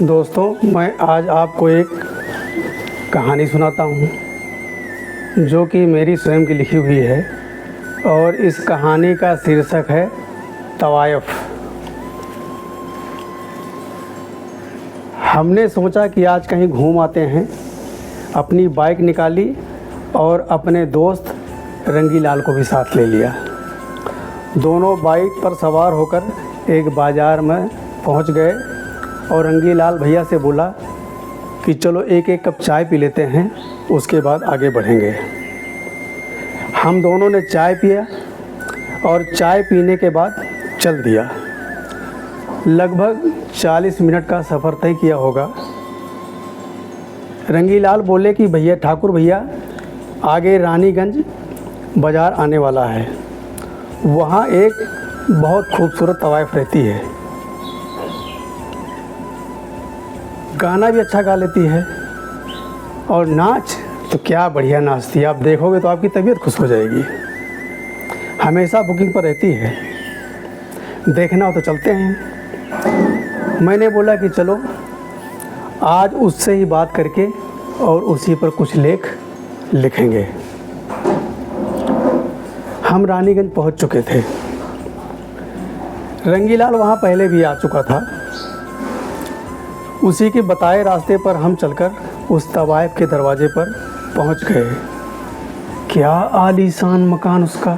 दोस्तों, मैं आज आपको एक कहानी सुनाता हूँ जो कि मेरी स्वयं की लिखी हुई है और इस कहानी का शीर्षक है तवायफ। हमने सोचा कि आज कहीं घूम आते हैं। अपनी बाइक निकाली और अपने दोस्त रंगीलाल को भी साथ ले लिया। दोनों बाइक पर सवार होकर एक बाज़ार में पहुंच गए और रंगीलाल भैया से बोला कि चलो एक एक कप चाय पी लेते हैं, उसके बाद आगे बढ़ेंगे। हम दोनों ने चाय पिया और चाय पीने के बाद चल दिया। लगभग 40 मिनट का सफ़र तय किया होगा। रंगीलाल बोले कि भैया ठाकुर भैया, आगे रानीगंज बाज़ार आने वाला है, वहाँ एक बहुत खूबसूरत तवायफ रहती है, गाना भी अच्छा गा लेती है और नाच तो क्या बढ़िया नाचती है। आप देखोगे तो आपकी तबीयत खुश हो जाएगी। हमेशा बुकिंग पर रहती है, देखना हो तो चलते हैं। मैंने बोला कि चलो आज उससे ही बात करके और उसी पर कुछ लेख लिखेंगे। हम रानीगंज पहुंच चुके थे। रंगीलाल वहां पहले भी आ चुका था। उसी के बताए रास्ते पर हम चलकर उस तवायफ के दरवाजे पर पहुंच गए। क्या आलीशान मकान उसका,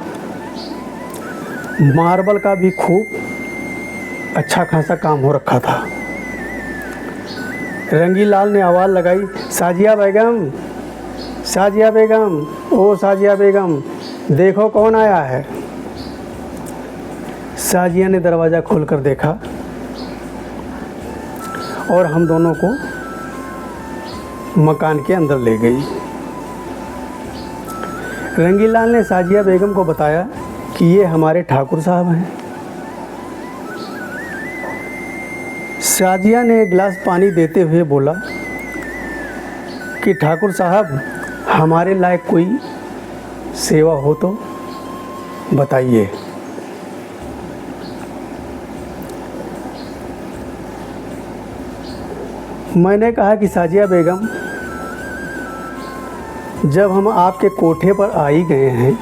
मार्बल का भी खूब अच्छा खासा काम हो रखा था। रंगीलाल ने आवाज़ लगाई, साजिया बेगम, साजिया बेगम, ओ साजिया बेगम, देखो कौन आया है। साजिया ने दरवाज़ा खोलकर देखा और हम दोनों को मकान के अंदर ले गई। रंगीलाल ने साजिया बेगम को बताया कि ये हमारे ठाकुर साहब हैं। साजिया ने एक गिलास पानी देते हुए बोला कि ठाकुर साहब, हमारे लायक कोई सेवा हो तो बताइए। मैंने कहा कि साजिया बेगम, जब हम आपके कोठे पर आ ही गए हैं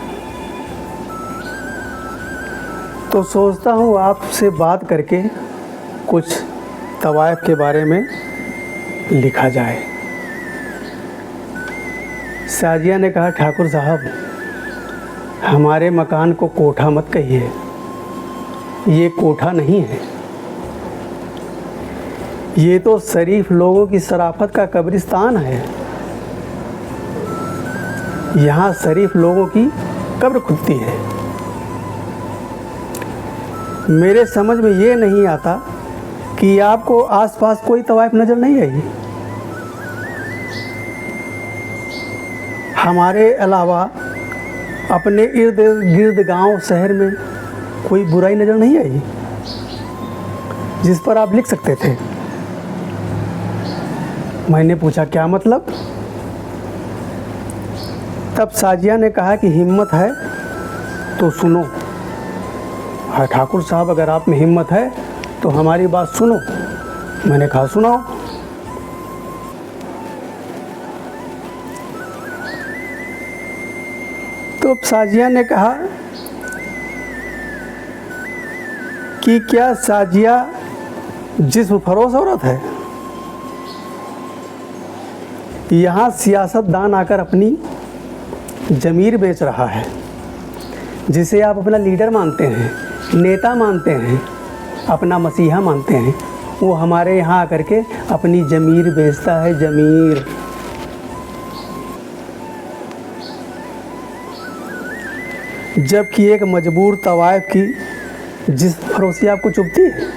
तो सोचता हूँ आपसे बात करके कुछ तवायफ के बारे में लिखा जाए। साजिया ने कहा, ठाकुर साहब, हमारे मकान को कोठा मत कहिए, ये कोठा नहीं है, ये तो शरीफ लोगों की शराफत का कब्रिस्तान है। यहाँ शरीफ लोगों की कब्र खुदती है। मेरे समझ में ये नहीं आता कि आपको आसपास कोई तवायफ नज़र नहीं आई। हमारे अलावा अपने इर्द गिर्द गांव शहर में कोई बुराई नज़र नहीं आई जिस पर आप लिख सकते थे। मैंने पूछा, क्या मतलब? तब साजिया ने कहा कि हिम्मत है तो सुनो। हाँ ठाकुर साहब, अगर आप में हिम्मत है तो हमारी बात सुनो। मैंने कहा, सुनाओ। तो साजिया ने कहा कि क्या साजिया जिस्म फरोश औरत है? यहाँ सियासतदान आकर अपनी ज़मीर बेच रहा है, जिसे आप अपना लीडर मानते हैं, नेता मानते हैं, अपना मसीहा मानते हैं, वो हमारे यहाँ आकर के अपनी ज़मीर बेचता है। ज़मीर जबकि एक मजबूर तवायफ की जिस्म फरोशी आपको चुभती है,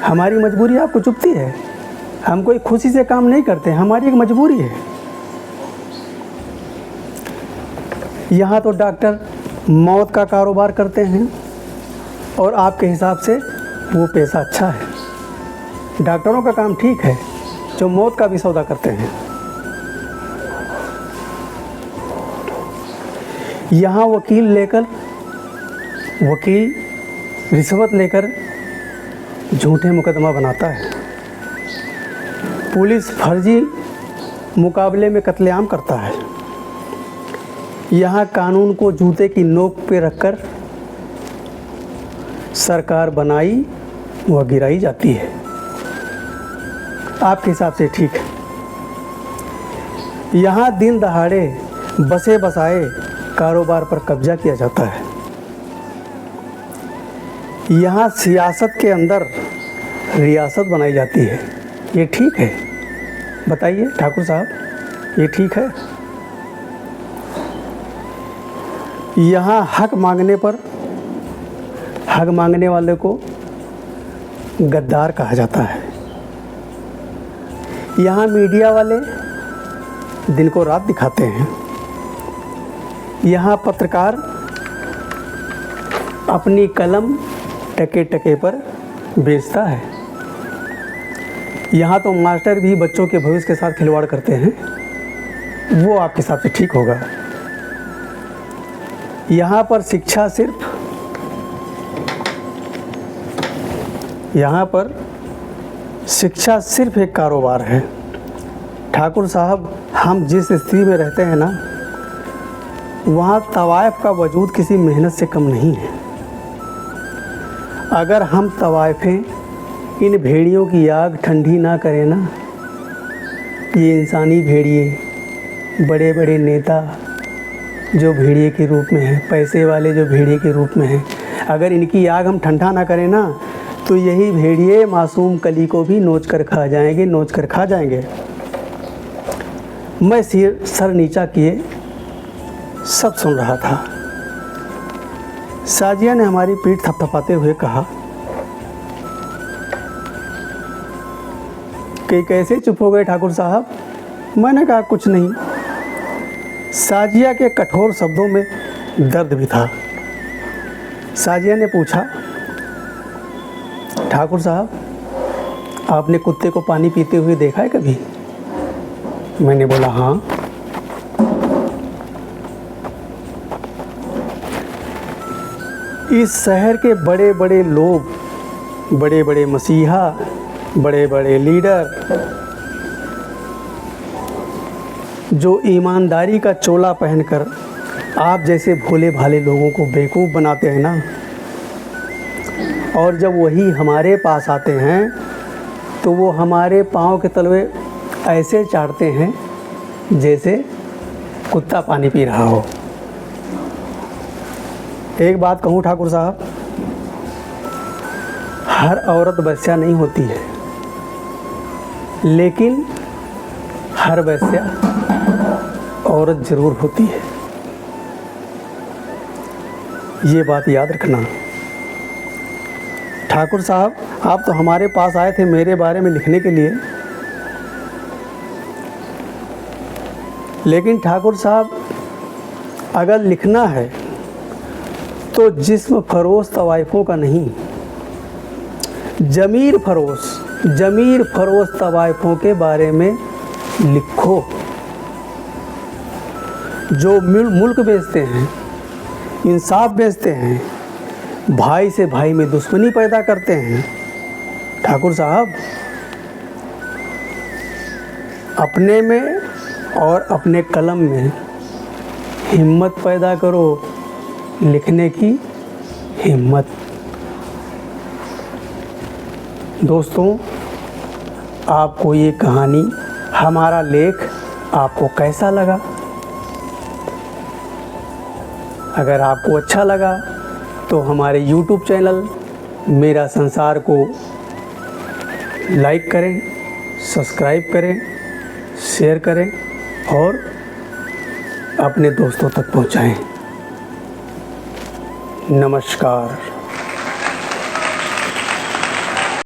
हमारी मजबूरी आपको चुभती है। हम कोई खुशी से काम नहीं करते, हमारी एक मजबूरी है। यहाँ तो डॉक्टर मौत का कारोबार करते हैं और आपके हिसाब से वो पैसा अच्छा है। डॉक्टरों का काम ठीक है जो मौत का भी सौदा करते हैं। यहाँ वकील रिश्वत लेकर झूठे मुकदमा बनाता है। पुलिस फर्जी मुकाबले में कत्लेआम करता है। यहाँ कानून को जूते की नोक पे रखकर सरकार बनाई व गिराई जाती है। आपके हिसाब से ठीक है। यहाँ दिन दहाड़े बसे बसाए कारोबार पर कब्जा किया जाता है। यहाँ सियासत के अंदर रियासत बनाई जाती है। ये ठीक है? बताइए ठाकुर साहब, ये ठीक है? यहाँ हक मांगने पर हक मांगने वाले को गद्दार कहा जाता है। यहाँ मीडिया वाले दिन को रात दिखाते हैं। यहाँ पत्रकार अपनी कलम टके टके पर बेचता है। यहाँ तो मास्टर भी बच्चों के भविष्य के साथ खिलवाड़ करते हैं। वो आपके हिसाब से ठीक होगा? यहाँ पर शिक्षा सिर्फ एक कारोबार है। ठाकुर साहब, हम जिस स्थिति में रहते हैं ना, वहाँ तवाइफ का वजूद किसी मेहनत से कम नहीं है। अगर हम तवाइफें इन भेड़ियों की आग ठंडी ना करें ना, ये इंसानी भेड़िए, बड़े बड़े नेता जो भेड़िए के रूप में हैं, पैसे वाले जो भेड़िए के रूप में हैं, अगर इनकी आग हम ठंडा ना करें ना, तो यही भेड़िए मासूम कली को भी नोच कर खा जाएंगे। मैं सर नीचा किए सब सुन रहा था। साजिया ने हमारी पीठ थपथपाते हुए कहा कि कैसे चुप हो गए ठाकुर साहब? मैंने कहा कुछ नहीं। साजिया के कठोर शब्दों में दर्द भी था। साजिया ने पूछा, ठाकुर साहब, आपने कुत्ते को पानी पीते हुए देखा है कभी? मैंने बोला हाँ। इस शहर के बड़े बड़े लोग, बड़े बड़े मसीहा, बड़े बड़े लीडर जो ईमानदारी का चोला पहनकर आप जैसे भोले भाले लोगों को बेवकूफ़ बनाते हैं ना, और जब वही हमारे पास आते हैं तो वो हमारे पाँव के तलवे ऐसे चाटते हैं जैसे कुत्ता पानी पी रहा हो। एक बात कहूँ ठाकुर साहब, हर औरत वैश्या नहीं होती है, लेकिन हर वैश्या औरत ज़रूर होती है। ये बात याद रखना। ठाकुर साहब, आप तो हमारे पास आए थे मेरे बारे में लिखने के लिए, लेकिन ठाकुर साहब, अगर लिखना है तो जिस्म फरोश तवाइफों का नहीं, ज़मीर फरोश तवाइफों के बारे में लिखो, जो मुल्क बेचते हैं, इंसाफ बेचते हैं, भाई से भाई में दुश्मनी पैदा करते हैं। ठाकुर साहब, अपने में और अपने कलम में हिम्मत पैदा करो, लिखने की हिम्मत। दोस्तों, आपको ये कहानी, हमारा लेख आपको कैसा लगा? अगर आपको अच्छा लगा तो हमारे YouTube चैनल मेरा संसार को लाइक करें, सब्सक्राइब करें, शेयर करें और अपने दोस्तों तक पहुंचाएं। नमस्कार।